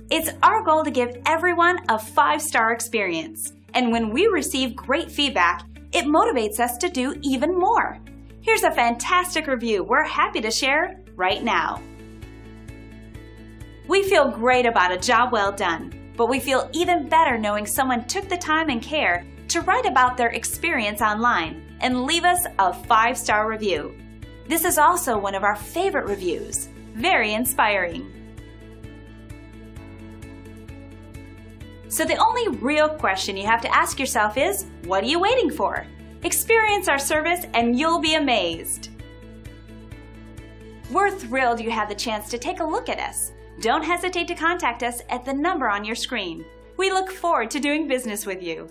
It's our goal to give everyone a 5-star experience. And when we receive great feedback, it motivates us to do even more. Here's a fantastic review we're happy to share right now. We feel great about a job well done, but we feel even better knowing someone took the time and care to write about their experience online and leave us a 5-star review. This is also one of our favorite reviews. Very inspiring. So the only real question you have to ask yourself is, what are you waiting for? Experience our service and you'll be amazed. We're thrilled you had the chance to take a look at us. Don't hesitate to contact us at the number on your screen. We look forward to doing business with you.